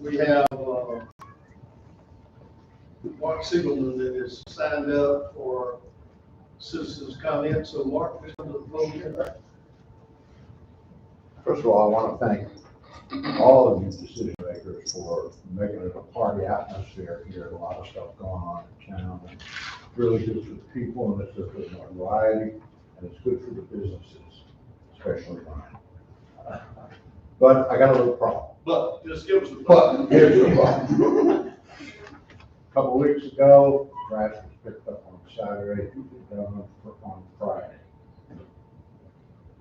we have Mark Siegelman that is signed up for citizens' comment. So Mark, please come to the podium. First of all, I want to thank all of you decision makers for making it a party atmosphere here. A lot of stuff going on in town. And really good for the people, and it's good for the notoriety, and it's good for the businesses, especially mine. But I got a little problem. But just give us the But here's the problem. A couple of weeks ago, trash was picked up on Saturday, down on Friday.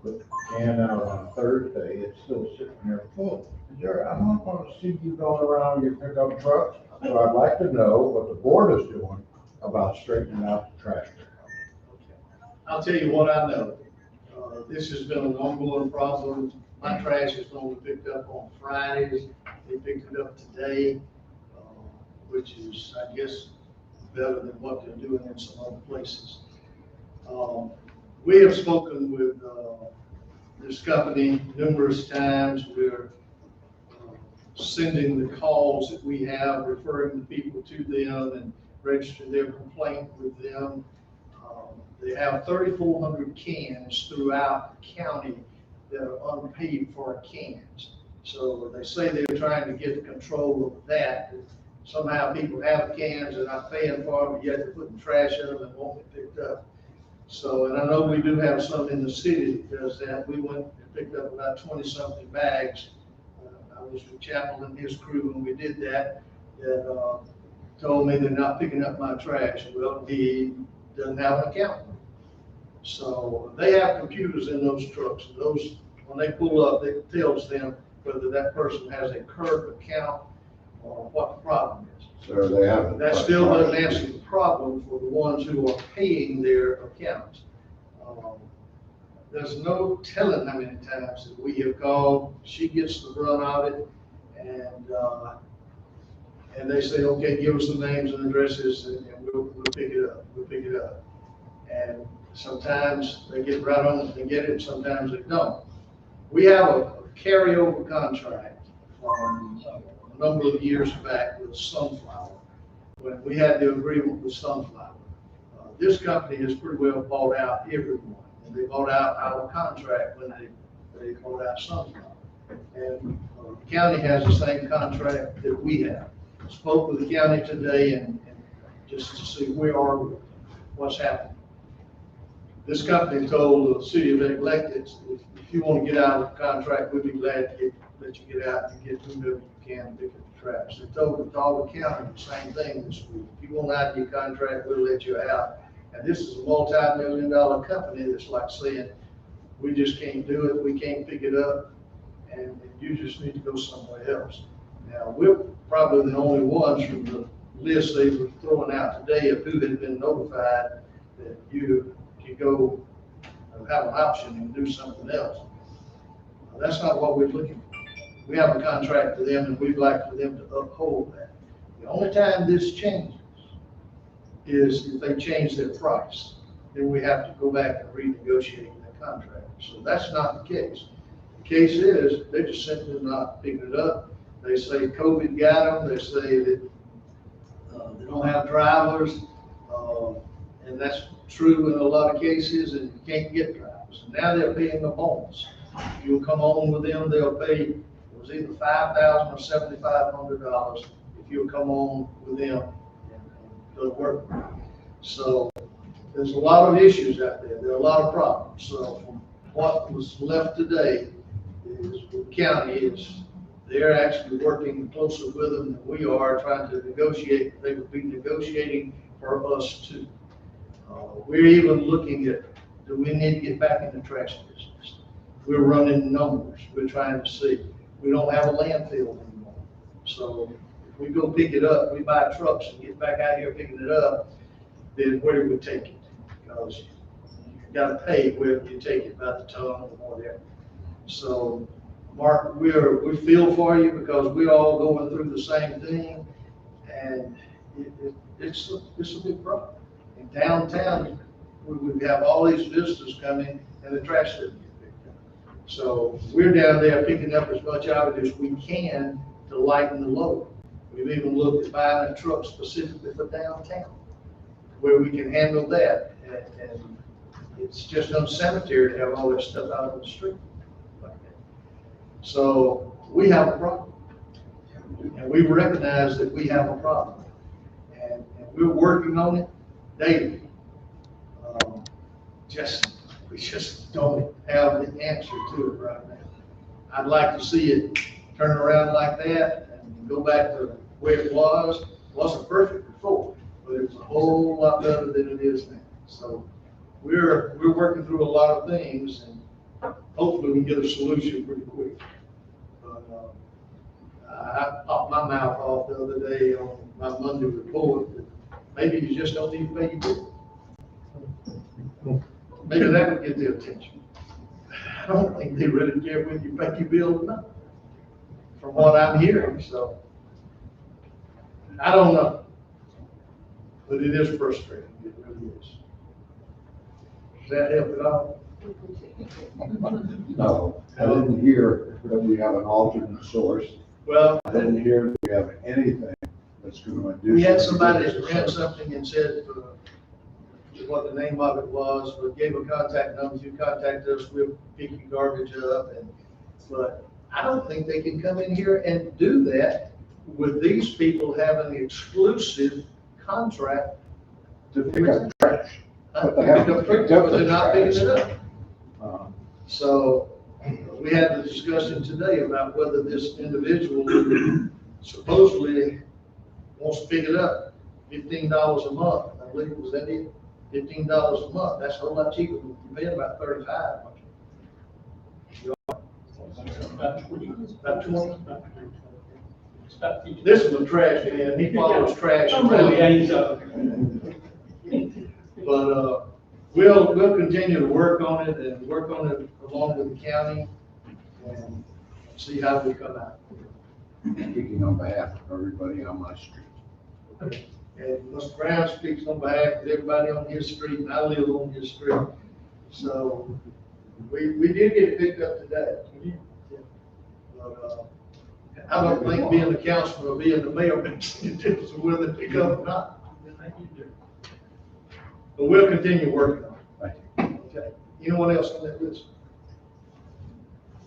Put the can out on Thursday, it's still sitting there full. Jerry, I don't want to see you going around your pickup trucks, so I'd like to know what the board is doing about straightening out the trash pickup. I'll tell you what I know. This has been an ongoing problem. My trash is only picked up on Fridays. They picked it up today, which is, I guess, better than what they're doing in some other places. We have spoken with this company numerous times. We're sending the calls that we have, referring the people to them and registering their complaint with them. They have 3,400 cans throughout the county that are unpaid for cans. So they say they're trying to get control of that. Somehow people have cans and not paying for them, yet they're putting trash in them and won't get picked up. So, and I know we do have some in the city that does that. We went and picked up about 20-something bags. I was with Chapel and his crew when we did that, that told me they're not picking up my trash. Well, he doesn't have an account. So they have computers in those trucks, and those, when they pull up, it tells them whether that person has a current account or what the problem is. So they have. That still doesn't answer the problem for the ones who are paying their accounts. There's no telling how many times that we have called. She gets the run of it, and they say, okay, give us the names and addresses, and we'll pick it up. We'll pick it up. And sometimes they get right on it and get it, sometimes they don't. We have a carryover contract from a number of years back with Sunflower, when we had the agreement with Sunflower. This company has pretty well bought out everyone, and they bought out our contract when they bought out Sunflower. And the county has the same contract that we have. Spoke with the county today and just to see where are we, what's happening. This company told the city of elected, if you want to get out of the contract, we'd be glad to let you get out and get whomever you can and pick up the trash. They told all the county the same thing this week. If you want out of your contract, we'll let you out. And this is a multi-million-dollar company that's like saying, we just can't do it, we can't pick it up, and you just need to go somewhere else. Now, we're probably the only ones from the list they were throwing out today of who had been notified that you could go have an option and do something else. That's not what we're looking for. We have a contract for them, and we'd like for them to uphold that. The only time this changes is if they change their price. Then we have to go back and renegotiate that contract. So that's not the case. The case is they're just simply not picking it up. They say COVID got them. They say that they don't have drivers, and that's true in a lot of cases, and you can't get drivers. And now they're paying a bonus. If you'll come on with them, they'll pay, it was either $5,000 or $7,500 if you'll come on with them and go to work. So there's a lot of issues out there. There are a lot of problems. So from what was left today is the county is, they're actually working closer with them than we are, trying to negotiate. They would be negotiating for us too. We're even looking at, do we need to get back in the trash business? We're running numbers. We're trying to see. We don't have a landfill anymore. So if we go pick it up, we buy trucks and get back out here picking it up, then where do we take it? Because you got to pay wherever you take it, by the ton or whatever. So Mark, we feel for you because we're all going through the same thing, and it's a big problem. In downtown, we have all these visitors coming, and the trash doesn't get picked up. So we're down there picking up as much of it as we can to lighten the load. We've even looked at buying a truck specifically for downtown, where we can handle that. And it's just unsanitary to have all this stuff out on the street like that. So we have a problem. And we recognize that we have a problem. And we're working on it daily. We just don't have the answer to it right now. I'd like to see it turn around like that and go back to the way it was. It wasn't perfect before, but it was a whole lot better than it is now. So we're working through a lot of things, and hopefully we can get a solution pretty quick. But I popped my mouth off the other day on my Monday report that maybe you just don't need to pay your bill. Maybe that would get their attention. I don't think they really care whether you pay your bill or not, from what I'm hearing, so. I don't know, but it is frustrating, it really is. Does that help at all? No, I didn't hear that we have an alternate source. Well, I didn't hear that we have anything that's going to do. we had somebody that ran something and said, what the name of it was, but gave a contact number, you contact us, we'll pick your garbage up, but I don't think they can come in here and do that with these people having the exclusive contract To pick up trash. to pick up trash, but they're not picking it up. So we had the discussion today about whether this individual who supposedly wants to pick it up, $15 a month, I believe, was that it? $15 a month, that's a whole lot cheaper, you're paying about 35. About 20? This is a trash man, he follows trash around. But, we'll continue to work on it and work on it along with the county and see how we come out. Speaking on behalf of everybody on my street. And Mr. Brown speaks on behalf of everybody on his street, and I live on his street. So we did get it picked up today. But, I don't think being the councilman or being the mayor makes any difference whether they pick up or not. But we'll continue working on it. Thank you. Okay. Anyone else on that list?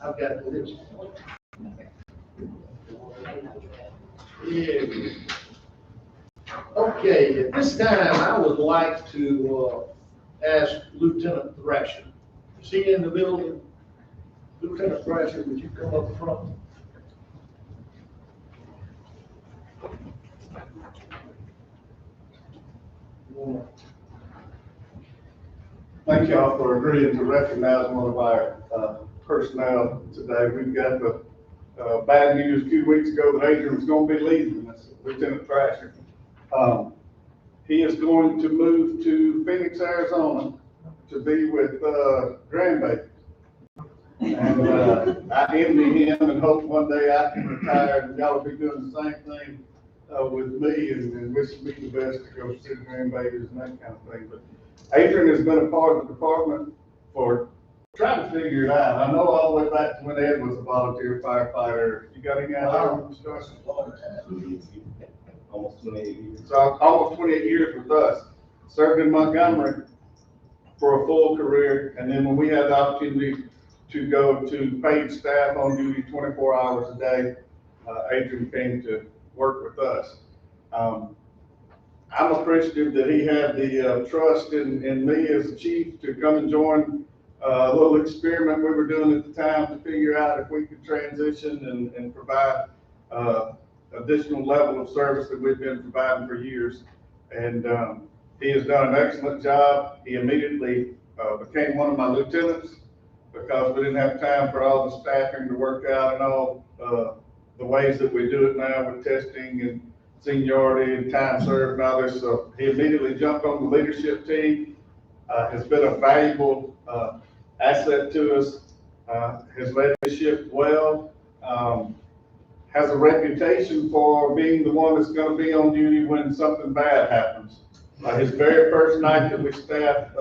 I've got the list. Yeah. Okay, at this time, I would like to ask Lieutenant Thrasher. Is he in the building? Lieutenant Thrasher, would you come up front? Thank y'all for agreeing to recognize one of our personnel today. We've got the bad news a few weeks ago that Adrian was going to be leaving. That's Lieutenant Thrasher. He is going to move to Phoenix, Arizona to be with grandbabies. And I envy him and hope one day I can retire and y'all will be doing the same thing with me and wishing me the best to go see the grandbabies and that kind of thing. But Adrian has been a part of the department for trying to figure it out. I know all the way back to when Ed was a volunteer firefighter. You got any other discussion? Almost 28 years. So almost 28 years with us. Served in Montgomery for a full career, and then when we had the opportunity to go to paid staff on duty 24 hours a day, Adrian came to work with us. I'm appreciative that he had the trust in me as a chief to come and join a little experiment we were doing at the time to figure out if we could transition and provide additional level of service that we've been providing for years. And he has done an excellent job. He immediately became one of my lieutenants because we didn't have time for all the staffing to work out and all the ways that we do it now with testing and seniority and time served and all this. So he immediately jumped on the leadership team, has been a valuable asset to us, has led the ship well, has a reputation for being the one that's going to be on duty when something bad happens. His very first night that we staffed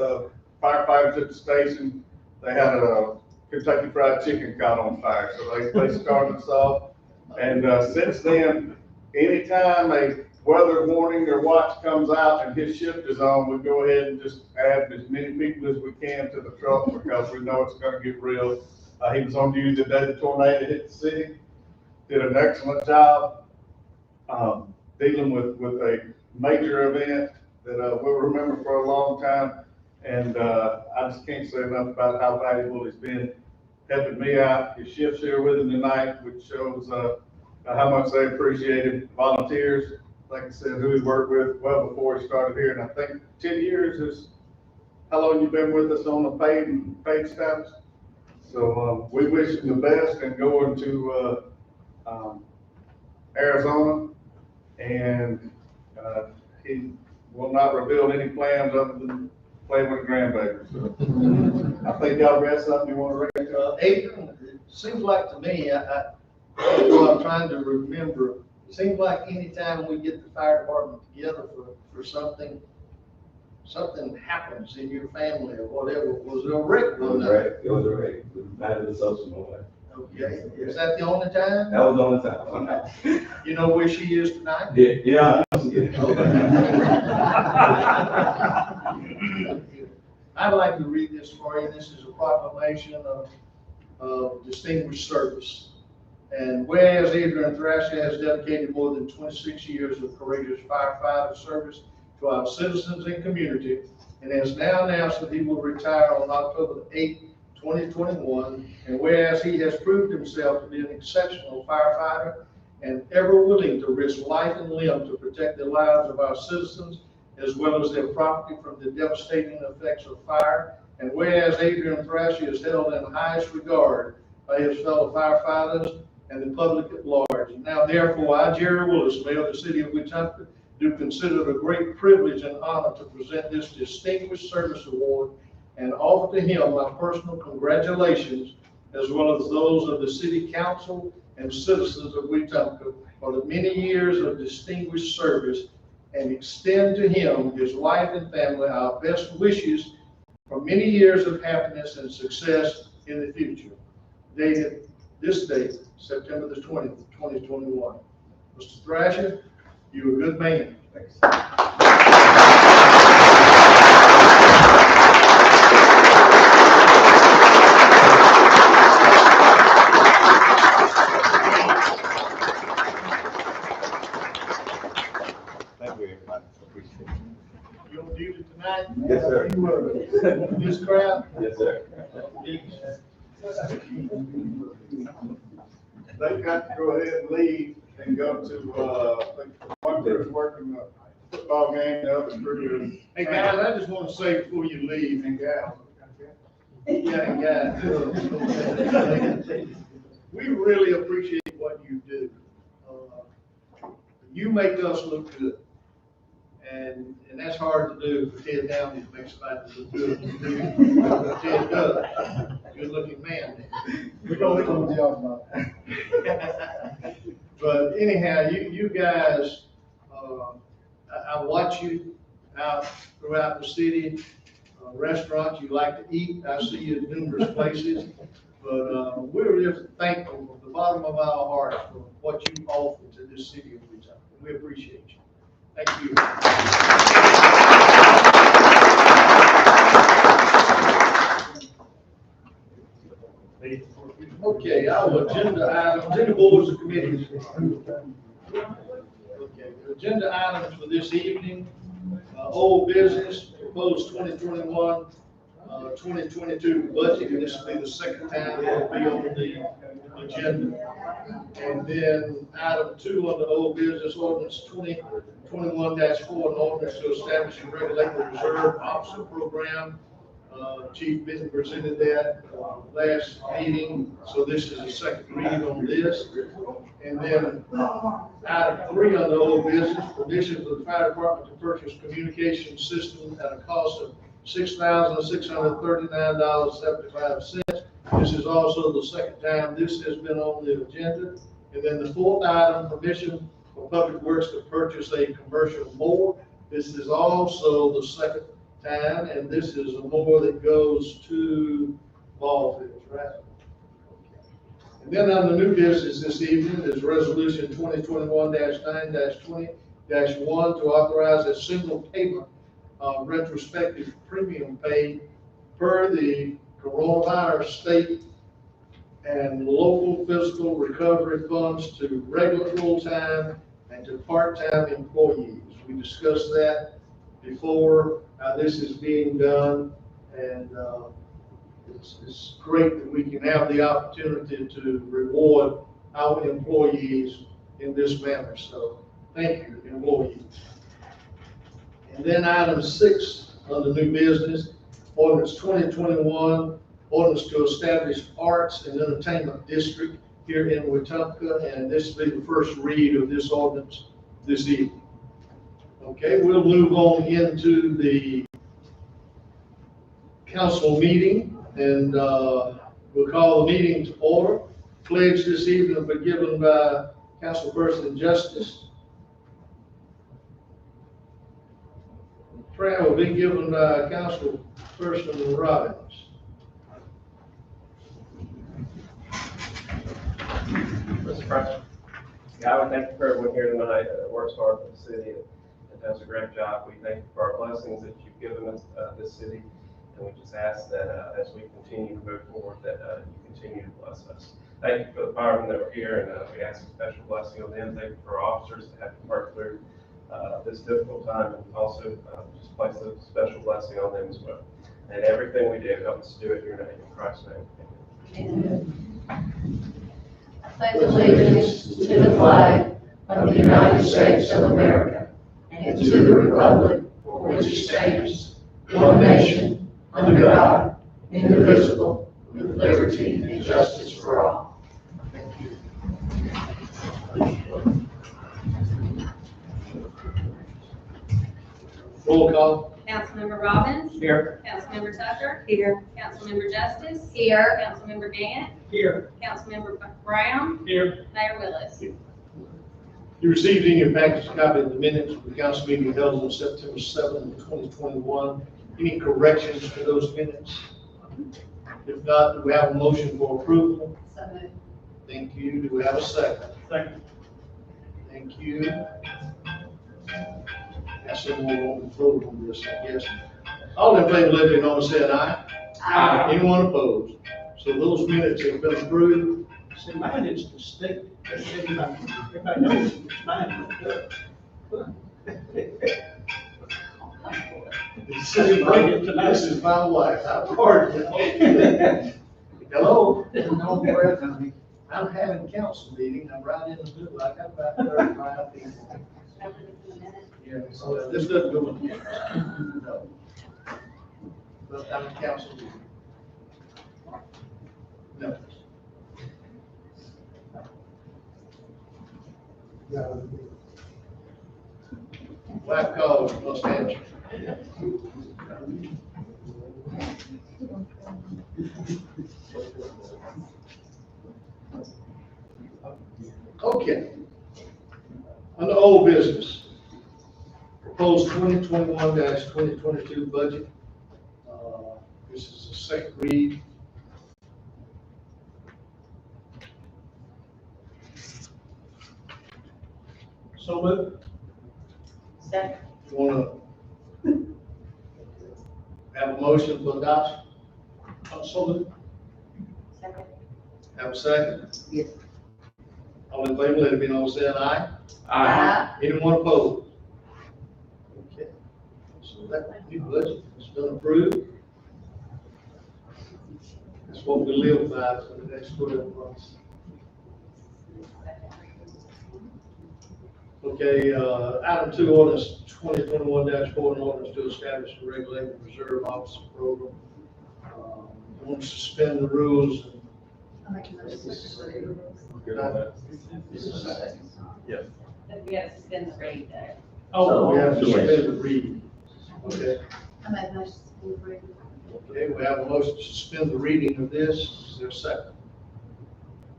firefighters at the station, they had a Kentucky Fried Chicken caught on fire. So they started us off. And since then, anytime a weather warning or watch comes out and his shift is on, we go ahead and just add as many people as we can to the truck because we know it's gonna get real. He was on duty the day the tornado hit the city, did an excellent job, dealing with a major event that, we'll remember for a long time. And, I just can't say enough about how valuable he's been helping me out. His shift's here with him tonight, which shows, how much they appreciate him. Volunteers, like I said, who he worked with well before he started here. And I think 10 years is how long you've been with us on the paid status. So, we wish him the best and going to, Arizona. And, he will not reveal any plans other than play with a grandbaby. So I think y'all got something you want to bring up. Adrian, it seems like to me, I'm trying to remember, it seems like anytime we get the fire department together for something happens in your family or whatever, was there a wreck? It was a wreck. It was not in the social moment. Okay, is that the only time? That was the only time. You know where she is tonight? Yeah. I'd like to read this for you. This is a proclamation of distinguished service. And whereas Adrian Thrasher has dedicated more than 26 years of courageous firefighter service to our citizens and community, and has now announced that he will retire on October 8, 2021, and whereas he has proved himself to be an exceptional firefighter and ever willing to risk life and limb to protect the lives of our citizens as well as their property from the devastating effects of fire, and whereas Adrian Thrasher is held in highest regard by his fellow firefighters and the public at large. And now therefore, I, Jerry Willis, Mayor of the City of Wetumpka, do consider it a great privilege and honor to present this Distinguished Service Award and offer to him my personal congratulations, as well as those of the City Council and citizens of Wetumpka for the many years of distinguished service, and extend to him, his wife and family, our best wishes for many years of happiness and success in the future. Dated this date, September the 20th, 2021. Mr. Thrasher, you're a good man. Thanks. Thank you, everybody. Appreciate it. You on duty tonight? Yes, sir. This crowd? Yes, sir. They've got to go ahead and leave and go to, one crew's working the football game, the other crew is. Hey, guys, I just want to say before you leave, And gals. yeah, we really appreciate what you do. You make us look good. And that's hard to do for Ted Downey to make somebody look good. Ted does. Good looking man. We're gonna come to y'all about. But anyhow, you guys, I watch you out throughout the city, restaurants you like to eat. I see you in numerous places. But we're just thankful from the bottom of our hearts for what you offer to this city of Wetumpka. We appreciate you. Thank you. Okay, our agenda items, any boards or committees? Okay, the agenda items for this evening, old business, proposed 2021, 2022 budget, and this will be the second time it will be on the agenda. And then item 2 on the old business, ordinance 2021-4, an ordinance to establish and regulate the reserve officer program. Chief Benton presented that last meeting, so this is the second reading on this. And then item 3 on the old business, permission for the fire department to purchase communication system at a cost of $6,639.75. This is also the second time this has been on the agenda. And then the fourth item, permission for Public Works to purchase a commercial mower. This is also the second time, and this is a mower that goes to ball fields, right? And then on the new business this evening is resolution 2021-9-20-1 to authorize a single payment of retrospective premium paid per the coronavirus state and local fiscal recovery funds to regular full-time and to part-time employees. We discussed that before, how this is being done, and it's great that we can have the opportunity to reward our employees in this manner. So thank you, employees. And then item 6 under new business, ordinance 2021, ordinance to establish arts and entertainment district here in Wetumpka, and this will be the first read of this ordinance this evening. Okay, we'll move on into the council meeting, and we'll call the meeting to order. Pledge this evening will be given by Councilperson Justice. Prayer will be given by Councilperson Robbins. Mr. President, God, we thank you for everyone here tonight that works hard for the city and does a great job. We thank you for our blessings that you've given us, this city, and we just ask that as we continue to move forward, that you continue to bless us. Thank you for the firemen that were here, and we ask a special blessing on them. Thank you for our officers that have to work through this difficult time, and also just place a special blessing on them as well. And everything we do, help us do it in your name, in Christ's name. Amen. I pledge allegiance to the flag of the United States of America and to the republic for which it stands, one nation, under God, indivisible, with liberty and justice for all. Thank you. Roll call. Councilmember Robbins. Here. Councilmember Tucker. Here. Councilmember Justice. Here. Councilmember Gant. Here. Councilmember Brown. Here. Mayor Willis. You received in your package a copy of the minutes of the council meeting held on September 7th, 2021. Any corrections to those minutes? If not, do we have a motion for approval? So moved. Thank you. Do we have a second? Second. Thank you. Got someone on the vote on this, I guess. All in favor, let me know by saying aye. Aye. Anyone opposed? So those minutes have been approved. See, mine is distinct. Everybody knows mine. This is my wife. I'm pardon. Hello? No breath, honey. I'm having council meeting. I'm right in the middle. I got about 35 people. Yeah, so this doesn't go in. No. But I'm a council meeting. No. Black call must answer. Okay. Under old business, proposed 2021-2022 budget. This is the second read. So moved. Second. You want to have a motion for adoption? So moved. Second. Have a second? Yes. All in favor, let it be known, saying aye. Aye. Anyone opposed? Okay. So that new budget has been approved. That's what we live by for the next 12 months. Okay, item 2, ordinance 2021-4, an ordinance to establish a regulated reserve officer program. We want to suspend the rules. I'll make a motion to suspend the rules. Good on that. But we have to suspend the rate there. So we have to suspend the reading. Okay, I make a motion to suspend the rules. okay, we have a motion to suspend the reading of this. Is there a second?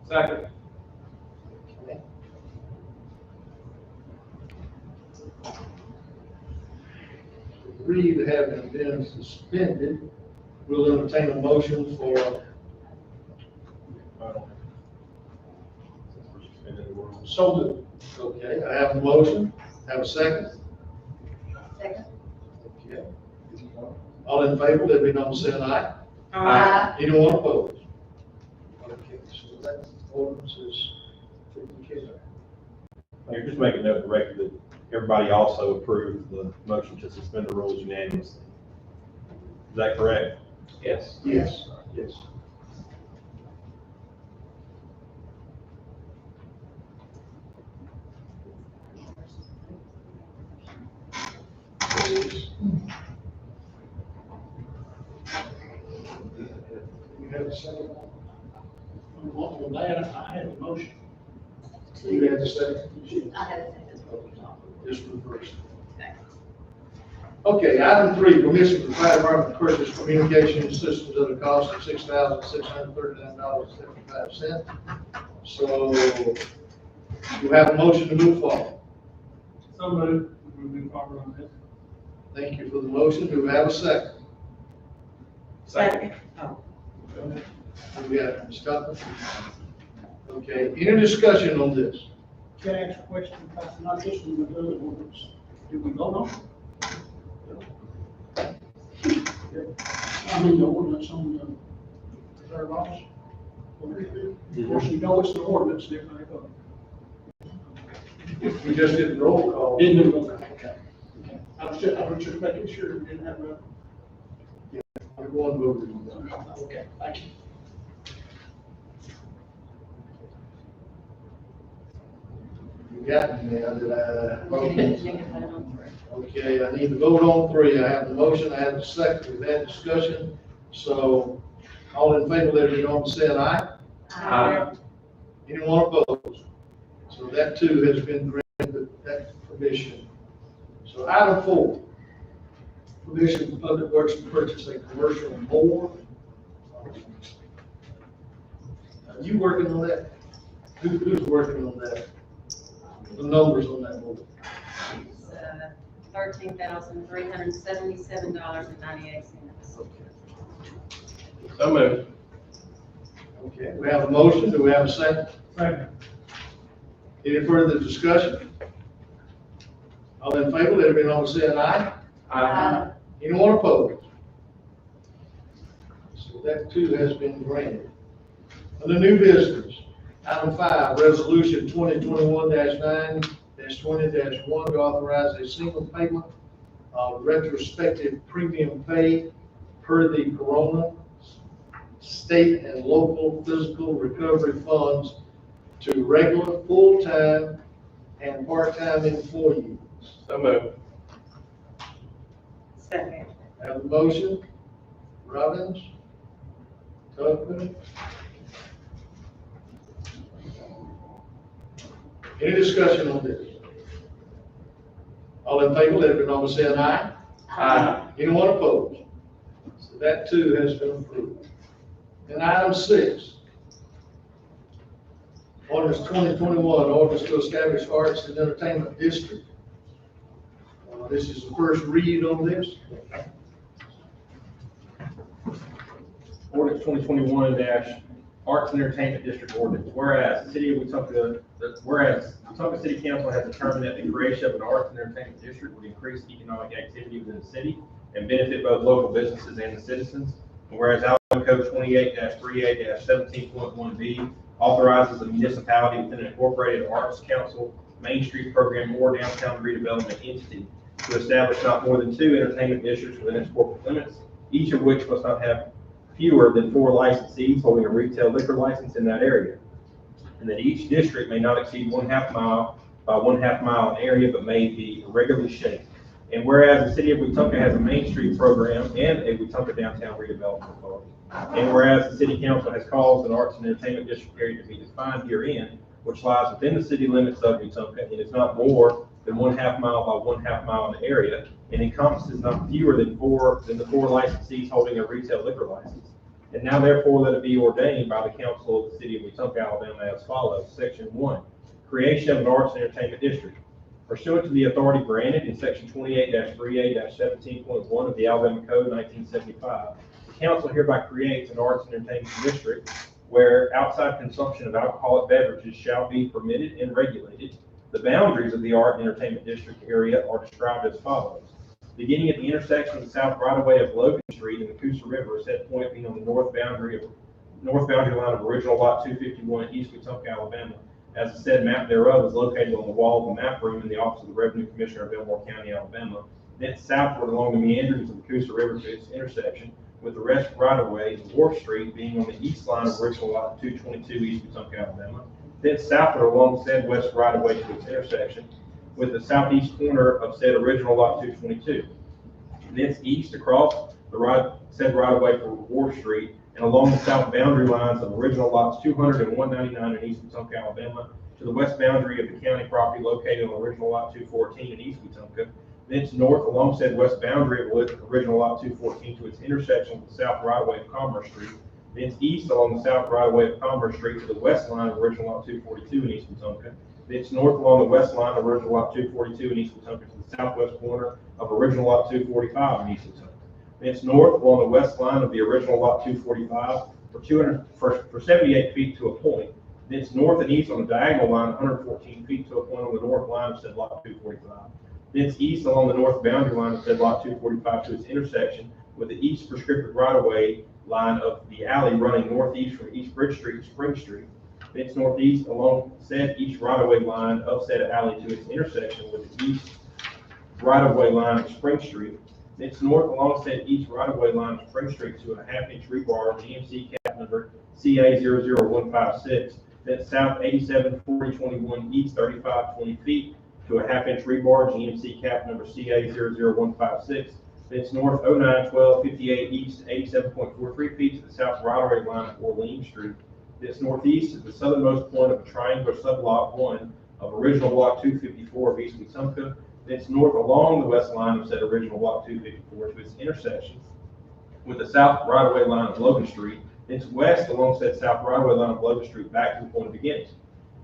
Second. Okay. Read having been suspended, we'll entertain a motion for So moved. Okay, I have a motion, have a second? Second. Okay. All in favor, let me know by saying aye. Aye. Anyone opposed? Okay, so that ordinance is taken care of. Mayor, just make a note of the record that everybody also approved the motion to suspend the rules unanimously. Is that correct? Yes. Yes, yes. You have a second? On that, I had a motion. You had a second? I had a second. Just for the first. Okay, item 3, permission for the fire department to purchase communication systems at a cost of $6,639.75. So, you have a motion to move forward. So moved. We'll move forward on this. Thank you for the motion. Do we have a second? Second. Do we have Ms. Tucker? Okay, any discussion on this? Can I ask a question? Not just in the other ordinance. Do we vote on? I mean, the ordinance on the third office. Of course, you know it's the ordinance, they're going to vote. We just did the roll call. Didn't do it. Okay. I was just making sure we didn't have a. We're going to vote. Okay, thank you. You got me now that You didn't take a vote on three. Okay, I need to vote on 3. I have the motion, I have the second. We've had discussion. So, all in favor, let it be known by saying aye. Aye. Anyone opposed? So that too has been granted, that permission. So item 4, permission for Public Works to purchase a commercial mower. Are you working on that? Who's working on that? The numbers on that mower? It's $13,377.98. So moved. Okay, we have a motion, do we have a second? Second. Any further discussion? All in favor, let it be known by saying aye. Aye. Anyone opposed? So that too has been granted. Under new business, item 5, resolution 2021-9-20-1 to authorize a single payment of retrospective premium pay per the Corona state and local physical recovery funds to regular, full-time, and part-time employees. So moved. Second. Have a motion, Robbins, Tucker. Any discussion on this? All in favor, let it be known by saying aye. Aye. Anyone opposed? So that too has been approved. And item 6, ordinance 2021, ordinance to establish arts and entertainment district. This is the first read on this. Ordinance 2021 Arts and Entertainment District Ordinance. Whereas the city of Wetumpka, Wetumpka City Council has determined that the creation of an arts and entertainment district would increase economic activity within the city and benefit both local businesses and the citizens. And whereas Alabama Code 28-3A-17.1B authorizes the municipality within an incorporated arts council, Main Street program, or downtown redevelopment entity to establish not more than 2 entertainment districts within its corporate limits, each of which must not have fewer than 4 licensees holding a retail liquor license in that area. And that each district may not exceed 1/2 mile by 1/2 mile in area, but may be irregularly shaped. And whereas the city of Wetumpka has a Main Street program and a Wetumpka Downtown Redevelopment Authority. And whereas the city council has caused an arts and entertainment district area to be defined herein, which lies within the city limits of Wetumpka and is not more than 1/2 mile by 1/2 mile in area, and encompasses not fewer than the 4 licensees holding a retail liquor license. And now therefore let it be ordained by the council of the city of Wetumpka, Alabama as follows. Section 1, creation of an arts and entertainment district. Pursuant to the authority granted in section 28-3A-17.1 of the Alabama Code 1975, the council hereby creates an arts and entertainment district where outside consumption of alcoholic beverages shall be permitted and regulated. The boundaries of the art and entertainment district area are described as follows. Beginning at the intersection of the south right-of-way of Logan Street and the Coosa River, said point being on the north boundary line of original lot 251 East Wetumpka, Alabama, as the said map thereof is located on the wall of the map room in the office of the Revenue Commissioner of Elmore County, Alabama. Then southward along the meanderings of the Coosa River to its intersection with the rest right-of-way of Wharf Street being on the east line of original lot 222 East Wetumpka, Alabama. Then southward along said west right-of-way to its intersection with the southeast corner of said original lot 222. Thence east across the said right-of-way from Wharf Street and along the south boundary lines of original lots 200 and 199 in East Wetumpka, Alabama, to the west boundary of the county property located on original lot 214 in East Wetumpka. Thence north along said west boundary of original lot 214 to its intersection with the south right-of-way of Commerce Street. Thence east along the south right-of-way of Commerce Street to the west line of original lot 242 in East Wetumpka. Thence north along the west line of original lot 242 in East Wetumpka to the southwest corner of original lot 245 in East Wetumpka. Thence north along the west line of the original lot 245 for 78 feet to a point. Thence north and east on the diagonal line 114 feet to a point on the north line of said lot 245. Thence east along the north boundary line of said lot 245 to its intersection with the east prescriptive right-of-way line of the alley running northeast from East Bridge Street to Spring Street. Thence northeast along said east right-of-way line of said alley to its intersection with the east right-of-way line of Spring Street. Thence north along said east right-of-way line of Spring Street to a half-inch rebar GMC cap number CA00156. Thence south 874021 east 3520 feet to a half-inch rebar GMC cap number CA00156. Thence north 091258 east 87.43 feet to the south right-of-way line of Orleans Street. Thence northeast is the southernmost point of a triangular sublot 1 of original lot 254 of East Wetumpka. Thence north along the west line of said original lot 254 to its intersection with the south right-of-way line of Logan Street. Thence west along said south right-of-way line of Logan Street back to the point of beginning.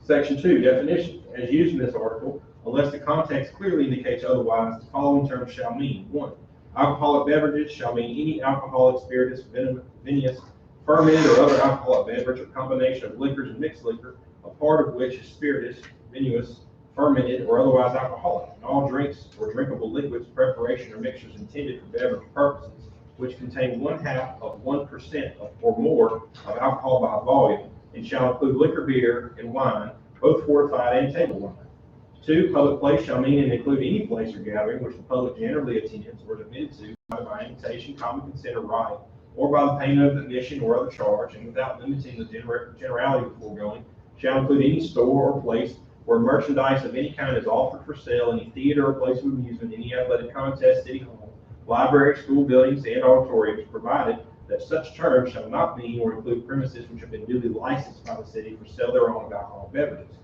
Section 2, definitions. As used in this article, unless the context clearly indicates otherwise, the following terms shall mean. 1. Alcoholic beverages shall mean any alcoholic, spirituous, vinous, fermented, or other alcoholic beverage or combination of liquors and mixed liquor, a part of which is spirituous, vinous, fermented, or otherwise alcoholic, and all drinks or drinkable liquids, preparation, or mixtures intended for beverage purposes, which contain 0.5% or more of alcohol by volume, and shall include liquor, beer, and wine, both fortified and table wine. 2. Public place shall mean and include any place or gathering which the public generally attends or is admitted to by invitation, common consent, or right, or by the payment of admission or other charge, and without limiting the generality of the foregoing, shall include any store or place where merchandise of any kind is offered for sale, any theater or place of amusement, any athletic contest, city hall, library, school buildings, and auditoriums, provided that such terms shall not mean or include premises which have been duly licensed by the city for sale thereon of alcoholic beverages.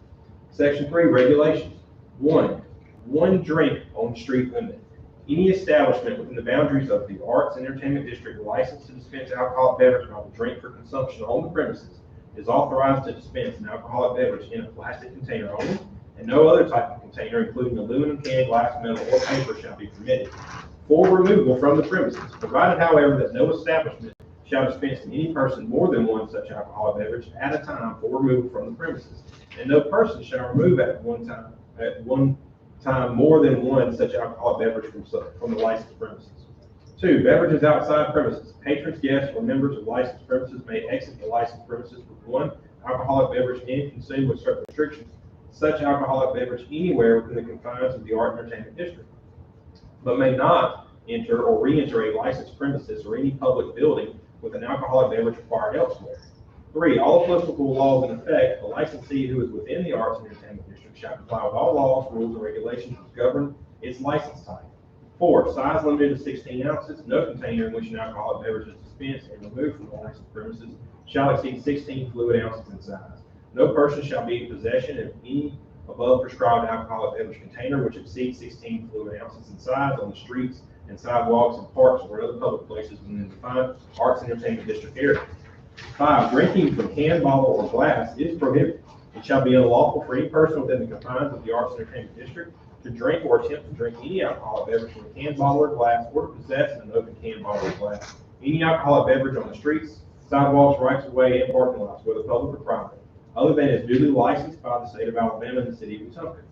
Section 3, regulations. 1. One drink on street limit. Any establishment within the boundaries of the Arts and Entertainment District licensed to dispense alcoholic beverage by the drink for consumption on the premises is authorized to dispense an alcoholic beverage in a plastic container only, and no other type of container, including aluminum can, glass, metal, or paper, shall be permitted for removal from the premises, provided, however, that no establishment shall dispense to any person more than one such alcoholic beverage at a time for removal from the premises, and no person shall remove at one time more than one such alcoholic beverage from the licensed premises. 2. Beverages outside premises. Patrons, guests, or members of licensed premises may exit the licensed premises with one alcoholic beverage and consume with certain restrictions such alcoholic beverage anywhere within the confines of the Art and Entertainment District, but may not enter or re-enter a licensed premises or any public building with an alcoholic beverage acquired elsewhere. 3. All applicable laws in effect, the licensee who is within the Arts and Entertainment District shall comply with all laws, rules, and regulations which govern its license type. 4. Size limited to 16 ounces. No container in which an alcoholic beverage is dispensed and removed from the licensed premises shall exceed 16 fluid ounces in size. No person shall be in possession of any above prescribed alcoholic beverage container which exceeds 16 fluid ounces in size on the streets and sidewalks and parks or other public places within the defined Arts and Entertainment District area. 5. Drinking from can, bottle, or glass is prohibited. It shall be unlawful for any person within the confines of the Arts and Entertainment District to drink or attempt to drink any alcoholic beverage from a can, bottle, or glass, or to possess an open can, bottle, or glass. Any alcoholic beverage on the streets, sidewalks, rights of way, and parking lots, whether public or private, other than as duly licensed by the state of Alabama and the city of Wetumpka.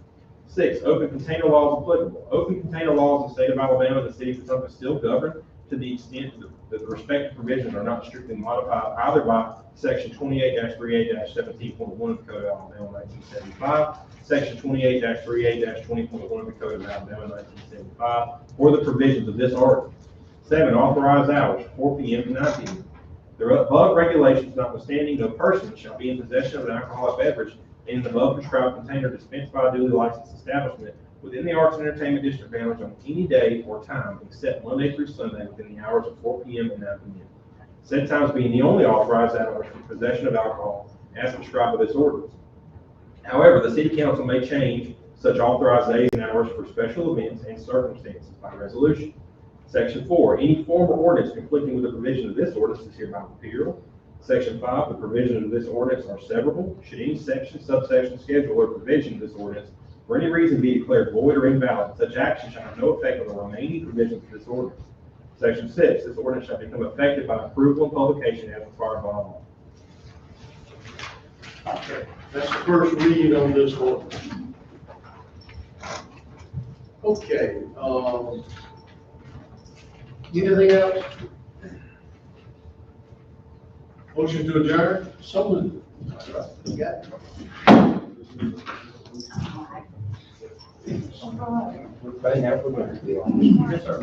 6, open container laws applicable. Open container laws in the state of Alabama and the city of Wetumpka still govern to the extent that the respective provisions are not strictly modified either by section 28-38-17.1 of the Code of Alabama 1975, section 28-38-20.1 of the Code of Alabama 1975, or the provisions of this article. 7, authorized hours, 4 p.m. to 9 p.m. The above regulations notwithstanding, no person shall be in possession of an alcoholic beverage in an above prescribed container dispensed by a duly licensed establishment within the Arts and Entertainment District boundaries on any day or time except Monday through Sunday within the hours of 4 p.m. and 9 p.m. Said times being the only authorized hours for possession of alcohol as prescribed by this ordinance. However, the city council may change such authorized days and hours for special events and circumstances by resolution. Section 4, any form or ordinance conflicting with the provision of this ordinance is hereby repealed. Section 5, the provisions of this ordinance are severable. Should any section, subsection, schedule, or provision of this ordinance for any reason be declared void or invalid, such action shall have no effect on the remaining provisions of this ordinance. Section 6, this ordinance shall become effective by approval and publication as required by law. Okay, that's the first reading on this ordinance. Okay, anything else? Motion to adjourn? Someone, You got it. They have to. yes, sir.